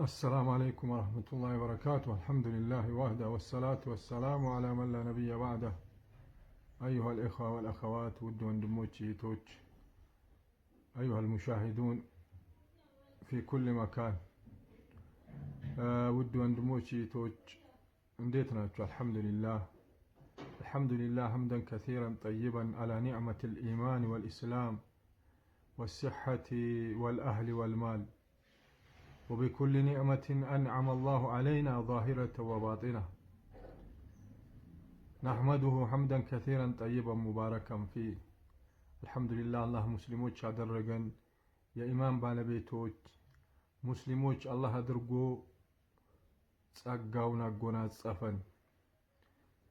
السلام عليكم ورحمة الله وبركاته. الحمد لله وحده والصلاة والسلام على من لا نبي بعده. أيها الإخوة والأخوات ود وندموتشي توتش، أيها المشاهدون في كل مكان، ود وندموتشي توتش انديتنا. الحمد لله، الحمد لله حمدا كثيرا طيبا على نعمة الإيمان والإسلام والصحة والأهل والمال، وبكل نعمة أنعم الله علينا ظاهرة وباطنة، نحمده حمدا كثيرا طيبا مباركا فيه. الحمد لله الله مسلموች አደረገን፣ የኢማን ባለቤቶች ሙስሊሞች አላህ አድርጎ ጸጋውን አጎናጸፈን፣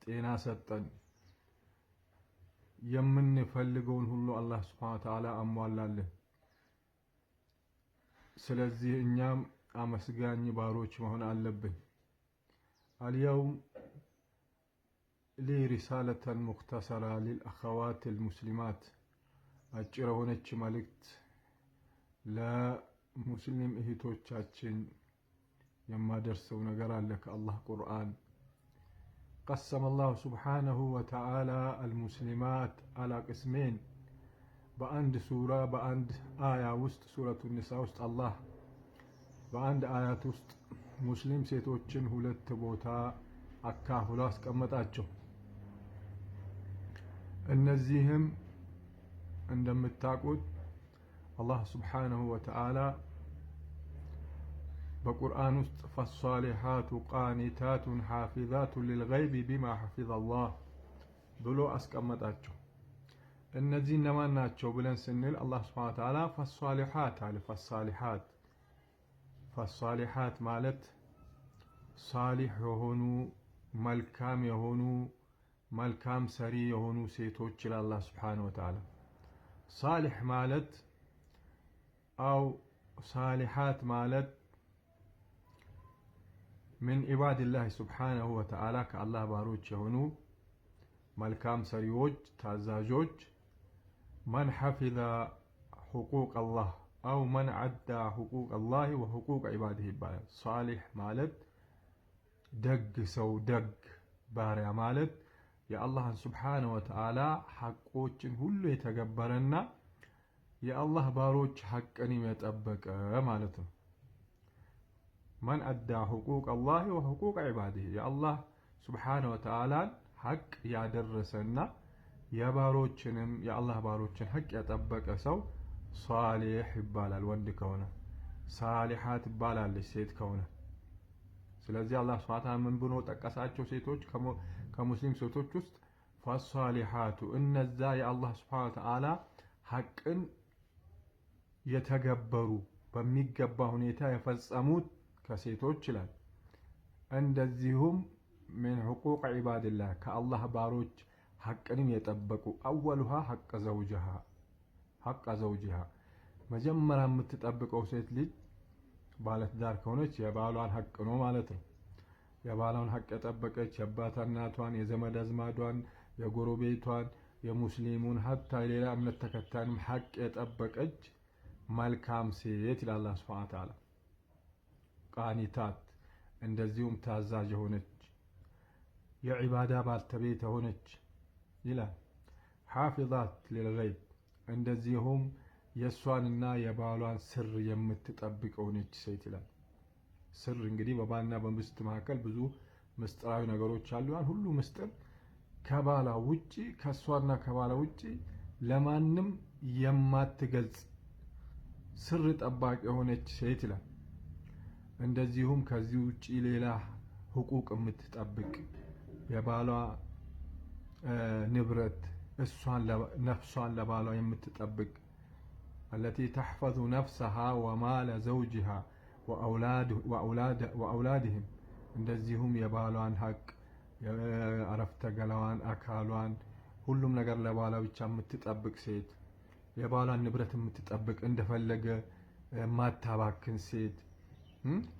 ጤና ሰጠን፣ የምንፈልገውን ሁሉ አላህ Subhanahu Wa Ta'ala አሟላልን። ስለዚህ እኛም አመስጋኝ ባሮች መሆን አለብን። اليوم لي رسالة مختصرة للأخوات المسلمات، አጭር ሆነች መልእክት ለሙስሊም እህቶቻችን የማደርሰው ነገር አለ ከአላህ ቁርአን። قسم الله سبحانه وتعالى المسلمات على قسمين، በአንድ ሱራ በአንድ አያ ውስጥ ሱረቱ ኒሳ ውስጥ አላህ በአንድ አያት ውስጥ ሙስሊም ሴቶችን ሁለት ቦታ አካፍሎ አስቀመጣቸው። እነዚህም እንደምታውቁት አላህ Subhanahu Wa Ta'ala በቁርአን ውስጥ فالصالحات قانتات حافظات للغيب بما حفظ الله ብሎ አስቀመጣቸው። እነዚህ እነማን ናቸው ብለን ስንል አላህ Subhanahu Wa Ta'ala فالصالحات አለ። فالصالحات ማለት ሳሊህ የሆኑ መልካም የሆኑ መልካም ሰሪ የሆኑ ሴቶች ይላል አላህ Subhanahu Wa Ta'ala። ሳሊህ ማለት አው ሳሊሃት ማለት من عباد الله سبحانه وتعالى ከአላህ ባሮች የሆኑ መልካም ሰሪዎች ታዛዦች። من حفظ حقوق الله أو من عدى حقوق الله وحقوق عباده ይባላል። صالح ማለት ደግ ሰው ደግ ባሪያ ማለት የአላህን Subhanahu Wa Ta'ala ሐቆችን ሁሉ የተገበረና የአላህ ባሮች ሐቅን የጠበቀ ማለት ነው። من أدى حقوق الله وحقوق عباده የአላህ Subhanahu Wa Ta'ala ሐቅ ያደረሰና የባሮችንም የአላህ ባሮችን ሐቅ ያጠበቀ ሰው ሷሊህ ይባላል ወንድ ከሆነ፣ ሳሊሃት ይባላለች ሴት ከሆነ። ስለዚህ አላህ Subhanahu Wa Ta'ala ምን ብሎ ጠቀሳቸው? ሴቶች ከሙስሊም ሴቶች ውስጥ ፈሷሊሃቱ እነዛ የአላህ Subhanahu Wa Ta'ala ሐቅን የተገበሩ በሚገባ ሁኔታ የፈጸሙት ከሴቶች ይላል። እንደዚሁም من حقوق عباد الله ከአላህ ባሮች ሐቅንም የጠበቁ أولها حق زوجها መጀመሪያ የምትጠብቀው ሴት ልጅ ባለትዳር ከሆነች የባሏን ሐቅ ነው ማለት ነው። የባሏን ሐቅ የጠበቀች የአባት እናቷን፣ የዘመድ አዝማዷን፣ የጎረቤቷን፣ የሙስሊሙን ሀታ ሌላ እምነት ተከታይንም ሐቅ የጠበቀች መልካም ሴት ይላል አላህ Subhanahu Wa Ta'ala። ቃኒታት እንደዚሁም ታዛዥ የሆነች የዒባዳ ባልተቤት የሆነች ይላል። حافظات للغيب እንደዚሁም የሷንና የባሏን ስር የምትጠብቀው ነች ሴት ይላል። ስር እንግዲህ በባልና በሚስት መካከል ብዙ ምስጢራዊ ነገሮች አሉ። ያን ሁሉ ምስጢር ከባሏ ውጪ ከሷና ከባሏ ውጪ ለማንም የማትገልጽ ስር ጠባቂ የሆነች ሴት ይላል። እንደዚሁም ከዚህ ውጪ ሌላ حقوق የምትጠብቅ የባሏ ንብረት እሷን ነፍሷን ለባሏ የምትጠብቅ التي تحفظ نفسها ومال زوجها وأولادهم እንደዚሁም የባሏን ሐቅ የአረፍተ ገላዋን አካሏን ሁሉም ነገር ለባሏ ብቻ የምትጠብቅ ሴት፣ የባሏን ንብረት የምትጠብቅ እንደፈለገ ማታባክን ሴት፣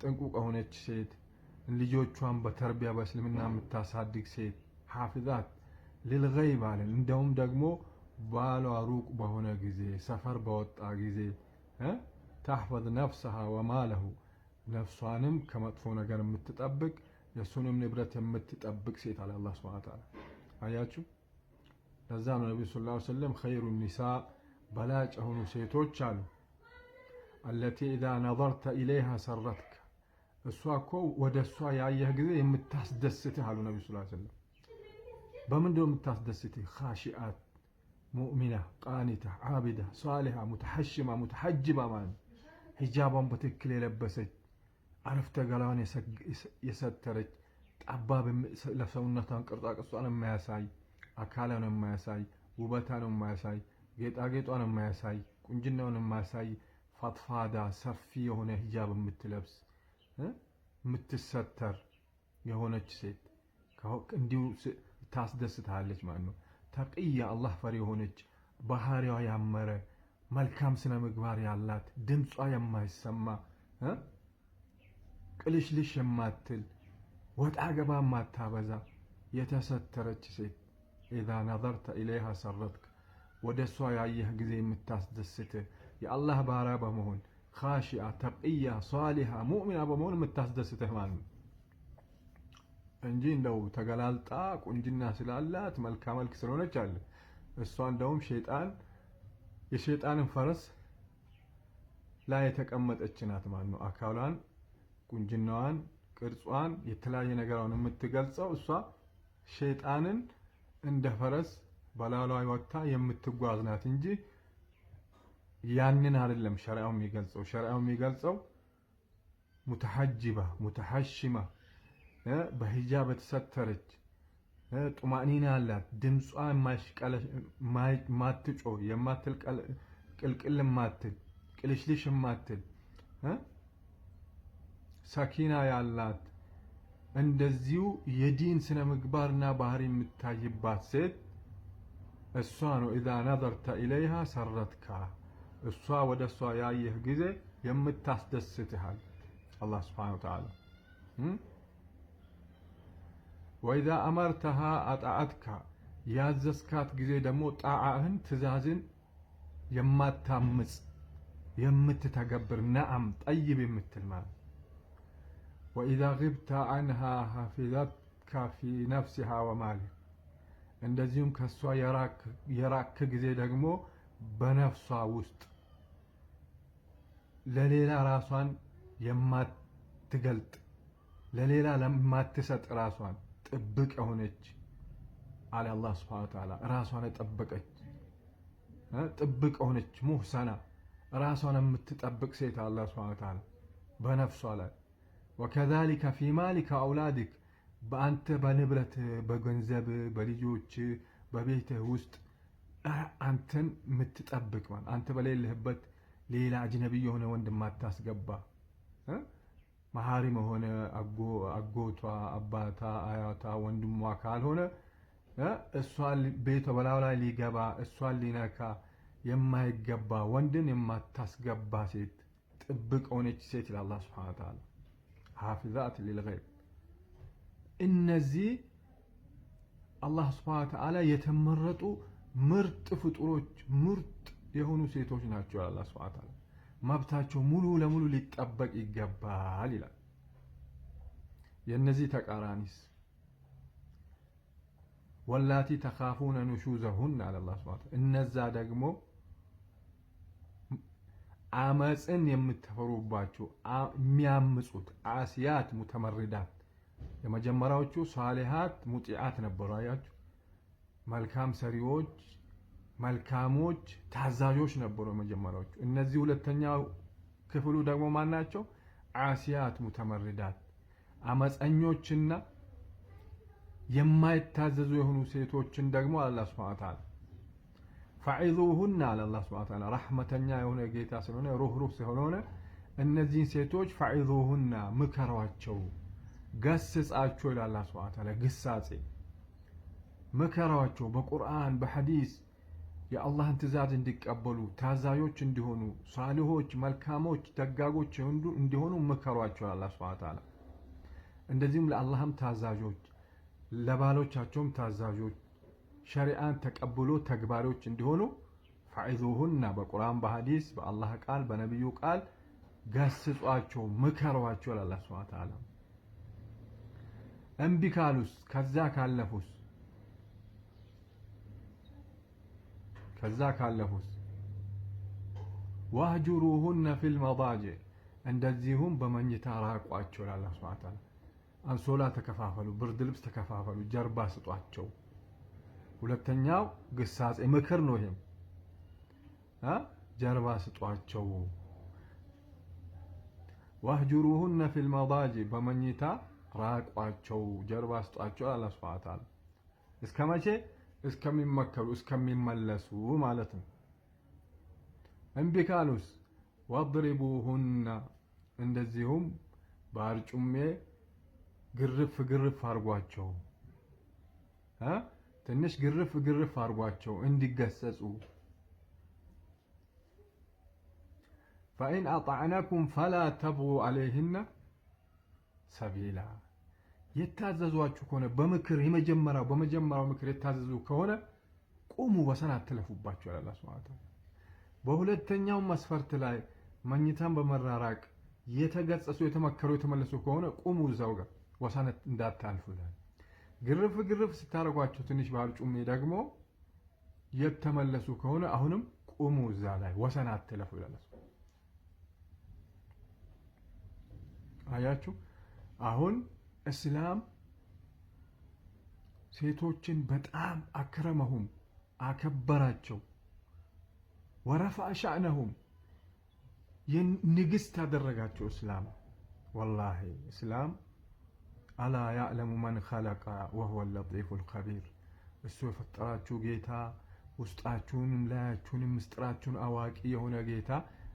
ጥንቁቅ የሆነች ሴት፣ ልጆቿን በተርቢያ በእስልምና የምታሳድግ ሴት حافظات للغيب አለን። እንደውም ደግሞ ባሏ ሩቅ በሆነ ጊዜ ሰፈር በወጣ ጊዜ تحفظ نفسها وماله ነፍሷንም ከመጥፎ ነገር የምትጠብቅ የሱንም ንብረት የምትጠብቅ ሴት አለ አላህ ሱብሓነሁ ወተዓላ። አያችሁ፣ ለዛ ነው ነብዩ ሰለላሁ ዐለይሂ ወሰለም ኸይሩ ኒሳ በላጭ የሆኑ ሴቶች አሉ አለቲ ኢዛ ነዘርተ ኢለይሃ ሰረትከ፣ እሷ እኮ ወደ እሷ ያየህ ጊዜ የምታስደስትህ አሉ ነብዩ ሰለላሁ ዐለይሂ ወሰለም። በምንድን ነው የምታስደስትህ? ኻሺአት ሙእሚና ቃኒታ ዓቢዳ ሷሊሃ ሙተሐሽማ ሙተሐጅባ ማለት ሂጃቧን በትክክል የለበሰች አረፍተ ገላዋን የሰተረች ጠባብ ለሰውነቷን ቅርጻ ቅርጿን የማያሳይ አካሏን የማያሳይ ውበቷን የማያሳይ ጌጣጌጧን የማያሳይ ቁንጅናውን የማያሳይ ፋትፋዳ ሰፊ የሆነ ሂጃብ የምትለብስ የምትሰተር የሆነች ሴት እንዲሁ ታስደስታለች ማለት ነው። ተቅያ አላህ ፈሪ የሆነች ባህሪዋ ያመረ መልካም ስነ ምግባር ያላት ድምጿ የማይሰማ ቅልሽልሽ የማትል ወጣ ገባ የማታበዛ የተሰተረች ሴት ኢዛ ነዘርተ ኢለይሃ ሰረትክ፣ ወደ እሷ ያየህ ጊዜ የምታስደስትህ የአላህ ባሪያ በመሆን ኻሺአ ተቅያ ሷሊሃ ሙእሚና በመሆን የምታስደስትህ ማለት ነው እንጂ እንደው ተገላልጣ ቁንጅና ስላላት መልካ መልክ ስለሆነች አለ እሷ እንደውም የሸይጣንን ፈረስ ላይ የተቀመጠች ናት ማለት ነው። አካሏን ቁንጅናዋን ቅርጿን የተለያየ ነገሯን የምትገልጸው እሷ ሸይጣንን እንደ ፈረስ በላሏ ወጥታ የምትጓዝ ናት እንጂ ያንን አይደለም ሸሪዓው የሚገልጸው። ሸሪዓው የሚገልጸው ሙተሐጅባ ሙተሐሽማ በሂጃብ የተሰተረች ጡማኒና አላት ድምጿ ማትጮ የማትል ቅልቅል ማትል ቅልሽልሽ ማትል ሰኪና ያላት እንደዚሁ የዲን ስነ ምግባርና ባህሪ የምታይባት ሴት እሷ ነው ኢዛ ነዘርተ ኢለይሃ ሰረትካ፣ እሷ ወደ እሷ ያየህ ጊዜ የምታስደስትሃል አላህ ሱብሓነሁ ወተዓላ። ወኢዛ አመርተሃ አጣዓትካ፣ ያዘዝካት ጊዜ ደግሞ ጣዓህን ትእዛዝን የማታምጽ የምትተገብር ነዓም ጠይብ የምትል ማለት። ወኢዛ ግብተ አንሃ ሐፊዘትካ ፊ ነፍሲሃ ወማሊክ፣ እንደዚሁም ከሷ የራክ ጊዜ ደግሞ በነፍሷ ውስጥ ለሌላ ራሷን የማትገልጥ ለሌላ ለማትሰጥ ራሷን ጥብቅ የሆነች አለ አላህ ሱብሓነሁ ወተዓላ። ራሷን የጠበቀች ጥብቅ የሆነች ሙህሰና ራሷን የምትጠብቅ ሴት አላህ ሱብሓነሁ ወተዓላ በነፍሷ ላይ። ወከዛሊከ ፊ ማሊከ አውላዲክ፣ በአንተ በንብረት በገንዘብ በልጆች በቤትህ ውስጥ አንተን የምትጠብቅ ማለት አንተ በሌለህበት ሌላ አጅነቢ የሆነ ወንድ ማታስገባ መሐሪም የሆነ አጎቷ አባታ አያቷ ወንድሟ ካልሆነ እሷን ቤቷ በላዩ ላይ ሊገባ እሷን ሊነካ የማይገባ ወንድን የማታስገባ ሴት ጥብቅ ሆነች ሴት ይላል አላህ ሱብሓነሁ ወተዓላ። ሐፊዛት ሊልገይብ፣ እነዚህ አላህ ሱብሓነሁ ወተዓላ የተመረጡ ምርጥ ፍጡሮች ምርጥ የሆኑ ሴቶች ናቸው ይላል አላህ ሱብሓነሁ ወተዓላ። መብታቸው ሙሉ ለሙሉ ሊጠበቅ ይገባል ይላል። የነዚህ ተቃራኒስ ወላቲ ተኻፉነ ኑሹዘሁን አለ አላህ ሱብሓነሁ ወተዓላ። እነዛ ደግሞ አመፅን የምትፈሩባቸው የሚያምፁት አስያት ሙተመርዳት። የመጀመሪያዎቹ ሷሊሃት ሙጢዓት ነበሩ። አያችሁ፣ መልካም ሰሪዎች መልካሞች ታዛዦች ነበሩ የመጀመሪያዎቹ። እነዚህ ሁለተኛው ክፍሉ ደግሞ ማን ናቸው? አስያት ሙተመርዳት፣ አመፀኞችና የማይታዘዙ የሆኑ ሴቶችን ደግሞ አላህ ሱብሓነሁ ወተዓላ ፈዒዙሁና አለ አላህ ሱብሓነሁ ወተዓላ። ረሕመተኛ የሆነ ጌታ ስለሆነ ሩህሩህ ስለሆነ እነዚህን ሴቶች ፈዒዙሁና ምከሯቸው፣ ገስጻቸው ይላል አላህ ሱብሓነሁ ወተዓላ። ግሳጼ ምከሯቸው፣ በቁርአን በሐዲስ የአላህን ትእዛዝ እንዲቀበሉ ታዛዦች እንዲሆኑ ሳሊሆች መልካሞች ደጋጎች እንዲሆኑ ምከሯቸው አላህ ሱብሓነሁ ወተዓላ። እንደዚሁም ለአላህም ታዛዦች ለባሎቻቸውም ታዛዦች ሸሪዓን ተቀብሎ ተግባሪዎች እንዲሆኑ ፈዒዙሁና በቁርአን በሐዲስ በአላህ ቃል በነቢዩ ቃል ገስጿቸው፣ ምከሯቸው ይላል አላህ ሱብሓነሁ ወተዓላ። እምቢ ካሉስ ከዛ ካለፉስ ዋህጁሩሁነ ፊል መዳጂዕ እንደዚሁም በመኝታ ራቋቸው ይላል አላህ ሱብሓነሁ ወተዓላ። አንሶላ ተከፋፈሉ፣ ብርድ ልብስ ተከፋፈሉ፣ ጀርባ ስጧቸው። ሁለተኛው ግሳጼ ምክር ነው። ይሄም ጀርባ ስጧቸው። ዋህጁሩሁነ ፊል መዳጂዕ በመኝታ ራቋቸው፣ ጀርባ ስጧቸው አላህ ሱብሓነሁ ወተዓላ። እስከ መቼ? እስከሚመከሩ እስከሚመለሱ ማለት ነው። እምቢ ካሉስ ወድሪቡሁነ እንደዚሁም በአርጩሜ ግርፍ አርጓቸው፣ ትንሽ ግርፍ አርጓቸው እንዲገሰጹ። ፈኢን አጣዕነኩም ፈላ ተብጉ ዐለይሂነ ሰቢላ የታዘዟችሁ ከሆነ በምክር በመጀመሪያው ምክር የታዘዙ ከሆነ ቁሙ፣ ወሰን አትለፉባቸው ይላል አላህ ሱብሓነሁ ወተዓላ። በሁለተኛው መስፈርት ላይ መኝታን በመራራቅ የተገጸጹ የተመከሩ የተመለሱ ከሆነ ቁሙ፣ እዛው ጋር ወሰን እንዳታልፉ ይላል። ግርፍ ስታረጓቸው ትንሽ በአርጩሜ ደግሞ የተመለሱ ከሆነ አሁንም ቁሙ፣ እዛ ላይ ወሰን አትለፉ ይላል። አያችሁ አሁን እስላም ሴቶችን በጣም አክረመሁም አከበራቸው። ወረፈዐ ሸእነሁም ንግስት አደረጋቸው እስላም። ወላሂ እስላም አላ ያዕለሙ መን ኸለቀ ወሁወ ለጢፉል ኸቢር እሱ የፈጠራችሁ ጌታ ውስጣችሁንም ላያችሁንም ምስጢራችሁን አዋቂ የሆነ ጌታ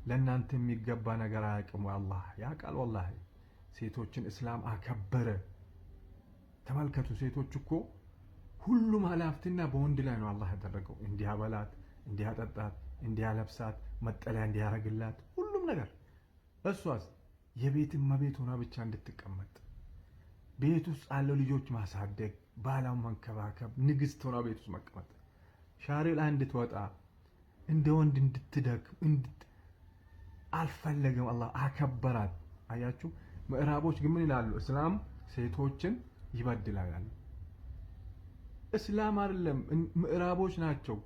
ለእናንተ የሚገባ ነገር አያውቅም። አላህ ያውቃል። ወላሂ ሴቶችን እስላም አከበረ። ተመልከቱ፣ ሴቶች እኮ ሁሉም ኃላፊነትና በወንድ ላይ ነው አላህ ያደረገው። እንዲያበላት፣ እንዲያጠጣት፣ እንዲያለብሳት፣ መጠለያ እንዲያረግላት ሁሉም ነገር። እሷስ የቤት እመቤት ሆና ብቻ እንድትቀመጥ፣ ቤት ውስጥ ያለው ልጆች ማሳደግ፣ ባሏን መንከባከብ፣ ንግስት ሆና ቤት ውስጥ መቀመጥ፣ ሻሪዕ ላይ እንድትወጣ እንደ ወንድ እንድትደክም አልፈለገም። አላህ አከበራት። አያችሁ። ምዕራቦች ግን ምን ይላሉ? እስላም ሴቶችን ይበድላል። እስላም አይደለም፣ ምዕራቦች ናቸው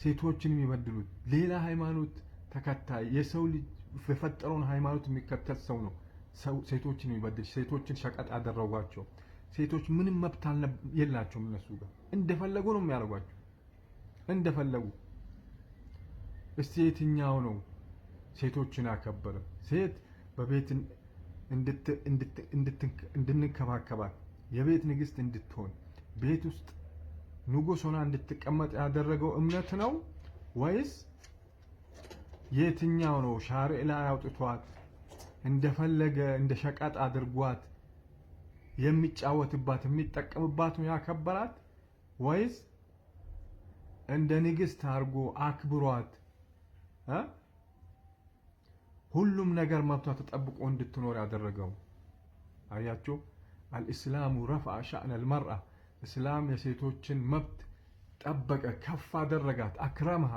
ሴቶችን የሚበድሉት። ሌላ ሃይማኖት ተከታይ የሰው ልጅ የፈጠረውን ሃይማኖት የሚከተል ሰው ነው ሴቶችን የሚበድል። ሴቶችን ሸቀጥ አደረጓቸው። ሴቶች ምንም መብት የላቸውም። እነሱ ጋር እንደፈለጉ ነው የሚያደርጓቸው፣ እንደፈለጉ። እስቲ የትኛው ነው ሴቶችን አከበረ? ሴት በቤት እንድንከባከባት የቤት ንግስት እንድትሆን ቤት ውስጥ ንጉስ ሆና እንድትቀመጥ ያደረገው እምነት ነው ወይስ የትኛው ነው? ሻሪዕ ላይ አውጥቷት እንደፈለገ እንደ ሸቀጥ አድርጓት የሚጫወትባት የሚጠቀምባት ነው ያከበራት? ወይስ እንደ ንግስት አድርጎ አክብሯት ሁሉም ነገር መብቷ ተጠብቆ እንድትኖር ያደረገው? አያችሁ፣ አልኢስላሙ ረፈዐ ሸእነል መርአ እስላም የሴቶችን መብት ጠበቀ፣ ከፍ አደረጋት፣ አክረምሃ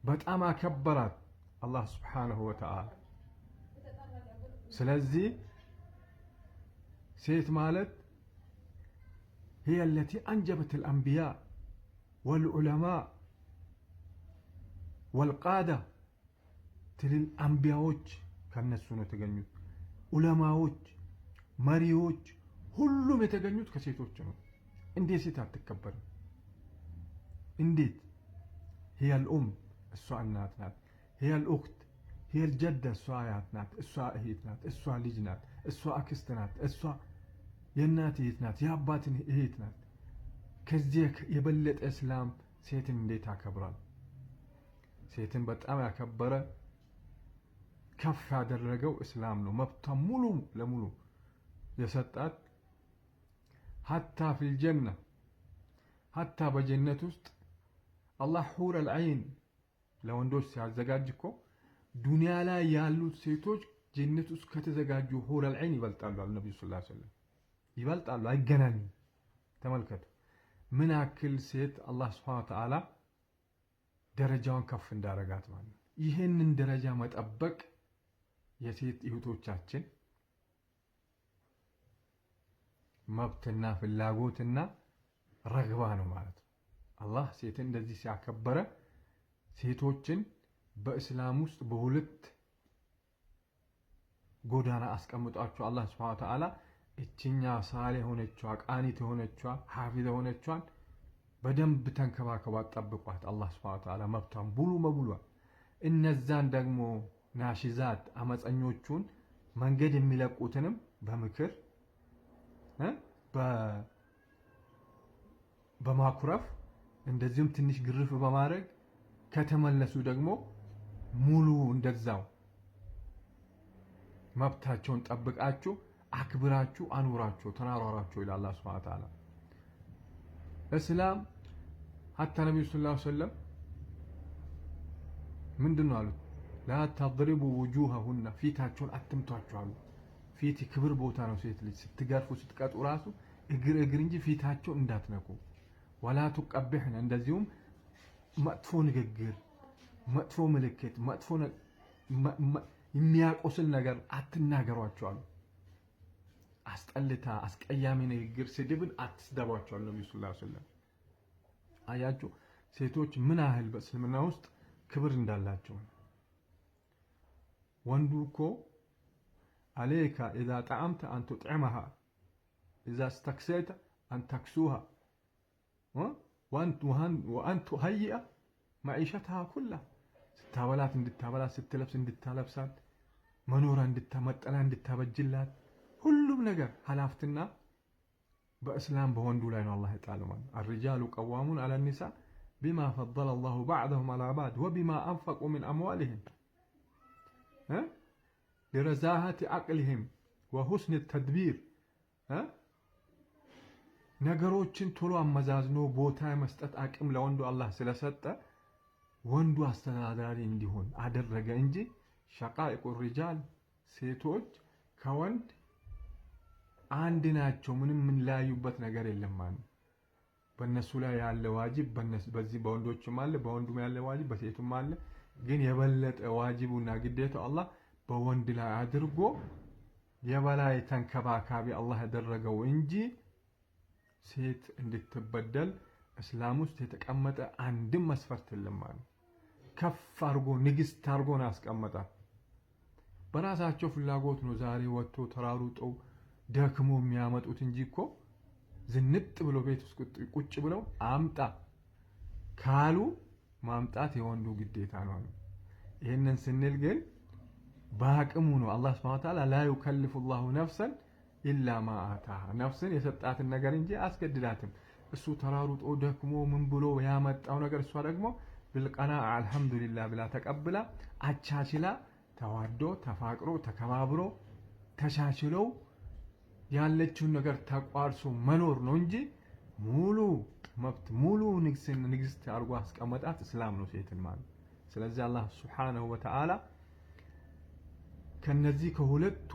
በጣም አከበራት አላህ ሱብሓነሁ ወተዓላ። ስለዚህ ሴት ማለት هي التي أنجبت الأنبياء والعلماء والقادة ትልል አንቢያዎች ከነሱ ነው የተገኙት። ዑለማዎች፣ መሪዎች ሁሉም የተገኙት ከሴቶች ነው። እንዴት ሴት አትከበርም? እንዴት? هي الأم እሷ እናት ናት። هي الأخت هي الجدة እሷ አያት ናት። እሷ እህት ናት። እሷ ልጅ ናት። እሷ አክስት ናት። እሷ የእናት እህት ናት። የአባት እህት ናት። ከዚህ የበለጠ እስላም ሴትን እንዴት አከብራል? ሴትን በጣም ያከበረ ከፍ ያደረገው እስላም ነው። መብቷ ሙሉ ለሙሉ የሰጣት ሐታ ፊል ጀነ ሐታ በጀነት ውስጥ አላህ ሑረል ዐይን ለወንዶች ሲያዘጋጅ እኮ ዱንያ ላይ ያሉት ሴቶች ጀነት ውስጥ ከተዘጋጁ ሑረል ዐይን ይበልጣሉ አሉ ነብዩ ሰለላሁ ዐለይሂ ወሰለም። ይበልጣሉ፣ አይገናኙም። ተመልከቱ ምን ያክል ሴት አላህ ሱብሓነሁ ወተዓላ ደረጃውን ከፍ እንዳረጋት ማለት ነው። ይህንን ደረጃ መጠበቅ የሴት እህቶቻችን መብትና ፍላጎትና ረግባ ነው ማለት ነው። አላህ ሴትን እንደዚህ ሲያከበረ ሴቶችን በእስላም ውስጥ በሁለት ጎዳና አስቀምጧቸው አላህ Subhanahu Wa Ta'ala እቺኛ ሳሌ ሆነችዋ ቃኒት ሆነችዋ ሐፊዝ ሆነችዋን በደንብ ተንከባከቧት ጠብቋት አላህ Subhanahu Wa Ta'ala መብቷን ሙሉ በሙሉ እነዛን ደግሞ ናሽዛት አመፀኞቹን መንገድ የሚለቁትንም በምክር በማኩረፍ እንደዚሁም ትንሽ ግርፍ በማድረግ ከተመለሱ ደግሞ ሙሉ እንደዛው መብታቸውን ጠብቃችሁ አክብራችሁ አኑራችሁ ተናራራችሁ ይላል አላህ Subhanahu Wa Ta'ala። እስላም حتى ነብዩ ሰለላሁ ዐለይሂ ወሰለም ምንድነው አሉት? لا تضربوا وجوههن ፊታቸውን አትምቷቸው አሉ። ፊት ክብር ቦታ ነው። ሴት ልጅ ስትገርፉ ስትቀጡ ራሱ እግር እንጂ ፊታቸው እንዳትነኩ። ولا تقبحن እንደዚሁም መጥፎ ንግግር መጥፎ ምልክት መጥፎ የሚያቆስል ነገር አትናገሯቸው አሉ። አስጠልታ አስቀያሚ ንግግር ስድብን አትስደቧቸው አሉ ነብዩ ሰለላሁ ዐለይሂ ወሰለም። አያችሁ ሴቶች ምን ያህል በእስልምና ውስጥ ክብር እንዳላቸው። ወንዱ እኮ عليك إذا طعمت أن تطعمها إذا استكسيت أن تكسوها وأن تهيئ معيشتها كلها ستابلات እንድታበላት ስትለብስ እንድታለብሳት መኖራ እንድታመጣላ እንድታበጅላት ሁሉም ነገር ሐላፍትና በእስላም በወንዱ ላይ ነው አላህ የጣለው ማለት الرجال قوامون على النساء بما فضل الله بعضهم على بعض وبما أنفقوا من أموالهم لرزاهة عقلهم وحسن التدبير ነገሮችን ቶሎ አመዛዝኖ ቦታ መስጠት አቅም ለወንዱ አላህ ስለሰጠ ወንዱ አስተዳዳሪ እንዲሆን አደረገ እንጂ ሸቃኢቁ ሪጃል ሴቶች ከወንድ አንድ ናቸው። ምንም ምን ላዩበት ነገር የለም ማለት በእነሱ ላይ ያለ ዋጅብ በዚህ በወንዶችም አለ በወንዱም ያለ ዋጅብ በሴቱም አለ። ግን የበለጠ ዋጅቡና ግዴታው አላህ በወንድ ላይ አድርጎ የበላይ ተንከባካቢ አላህ ያደረገው እንጂ ሴት እንድትበደል እስላም ውስጥ የተቀመጠ አንድም መስፈርት የለም ማለት ከፍ አርጎ ንግስት አርጎ ነው ያስቀመጣት። በራሳቸው ፍላጎት ነው ዛሬ ወጥቶ ተራሩጠው ደክሞ የሚያመጡት እንጂ እኮ ዝንጥ ብሎ ቤት ውስጥ ቁጭ ብለው አምጣ ካሉ ማምጣት የወንዱ ግዴታ ነው። ይሄንን ስንል ግን በአቅሙ ነው። አላህ Subhanahu Wa Ta'ala لا يكلف الله نفسا الا ما اتاها ነፍስን የሰጣትን ነገር እንጂ አስገድዳትም። እሱ ተራሩጦ ደክሞ ምን ብሎ ያመጣው ነገር እሷ ደግሞ بالقناع الحمد لله ብላ ተቀብላ አቻችላ ተዋዶ ተፋቅሮ ተከባብሮ ተሻሽለው ያለችውን ነገር ተቋርሶ መኖር ነው እንጂ ሙሉ መብት ሙሉ ንግስት አርጎ አስቀመጣት እስላም ነው ሴትን ማለት። ስለዚህ አላህ Subhanahu Wa Ta'ala ከነዚህ ከሁለቱ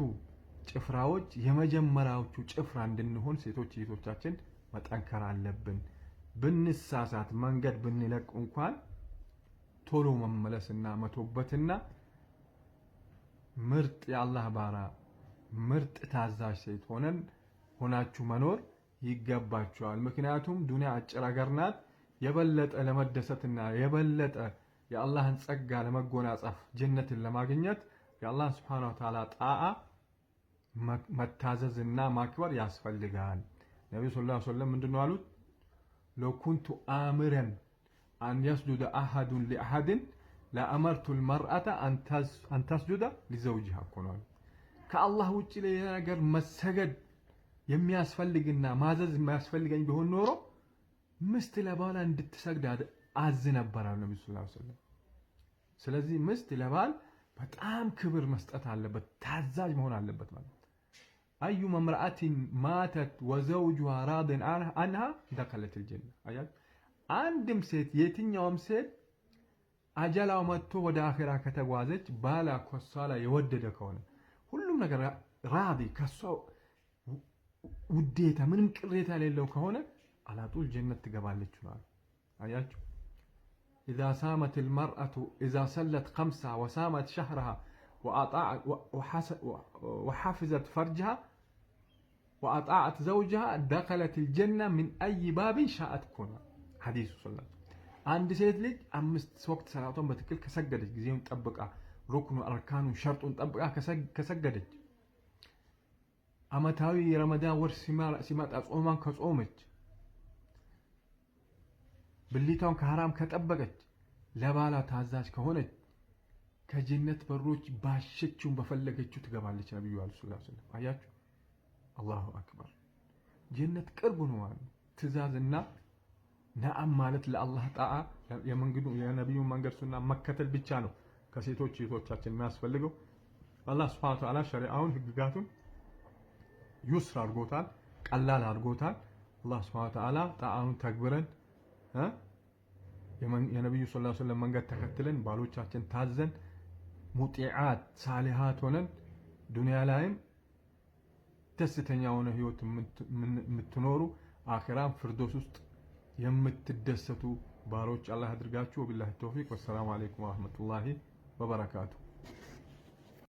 ጭፍራዎች የመጀመሪያዎቹ ጭፍራ እንድንሆን ሴቶች እህቶቻችን መጠንከር አለብን። ብንሳሳት መንገድ ብንለቅ እንኳን ቶሎ መመለስና መቶበትና ምርጥ የአላህ ባራ ምርጥ ታዛዥ ሴት ሆናችሁ መኖር ይገባችኋል። ምክንያቱም ዱንያ አጭር ሀገር ናት። የበለጠ ለመደሰትና የበለጠ የአላህን ጸጋ ለመጎናጸፍ ጀነትን ለማግኘት የአላህ Subhanahu Wa Ta'ala ጣዓ መታዘዝና ማክበር ያስፈልጋል። ነብዩ ሰለላሁ ዐለይሂ ወሰለም ምንድነው አሉት? لو كنت آمرا أن يسجد أحد لأحد لأمرت المرأة أن تسجد لزوجها كنون كالله ውጪ ለሌላ ነገር መሰገድ የሚያስፈልግና ማዘዝ የሚያስፈልገኝ ቢሆን ኖሮ ምስት ለባሏ እንድትሰግድ አዝ ነበር ነብዩ ሰለላሁ ዐለይሂ ወሰለም። ስለዚህ ምስት ለባል በጣም ክብር መስጠት አለበት፣ ታዛዥ መሆን አለበት ማለት አዩ መምራአቲን ማተት ወዘውጁሃ ራድን አንሃ ደخلت الجنة። አያት አንድም ሴት የትኛውም ሴት አጀላው መጥቶ ወደ አኺራ ከተጓዘች ባላ ከሷ ላይ የወደደ ከሆነ ሁሉም ነገር ራዲ ከሷ ውዴታ ምንም ቅሬታ የሌለው ከሆነ አላጡል ጀነት ትገባለች ነው። አያችሁ إذا صامت المرأة إذا صلت 5 وصامت شهرها وحفظت فرجها وأطاعت زوجها دخلت الجنة من أي باب شاءت كونها حديث صلى الله عليه وسلم عند سيد لج أمست وقت صلاتهم بتكل كسجدت جزيهم تطبقها ركن أركان شرط تطبقها كسجدت أمتاوي رمضان ور سمات أصومان كصومت بليتهم كحرام كتطبقت لبالا تعزاج كهونت كجنة بروج باشتشون بفلقتشو تقبالش نبي صلى الله عليه وسلم آيات الله أكبر جنة قرب نوان تزازنا نعم مالت لله تعالى يا نبي منقر سنة مكة البتشانو كسيتوش يتوشاتشن ما يسفلقوا الله سبحانه وتعالى شريعون هقاقاتون يسر أرغوتان قلال أرغوتان الله سبحانه وتعالى تعالون تكبرن يا نبي صلى الله عليه وسلم منقر تكتلن بالوشاتشن تازن مطيعات صالحات ونن دنيا لايم ደስተኛ ሆነ ህይወት የምትኖሩ አኺራም ፍርዶስ ውስጥ የምትደሰቱ ባሮች አላህ ያድርጋችሁ። ወቢላሂ ተውፊቅ ወሰላሙ አለይኩም ወራህመቱላሂ ወበረካቱ።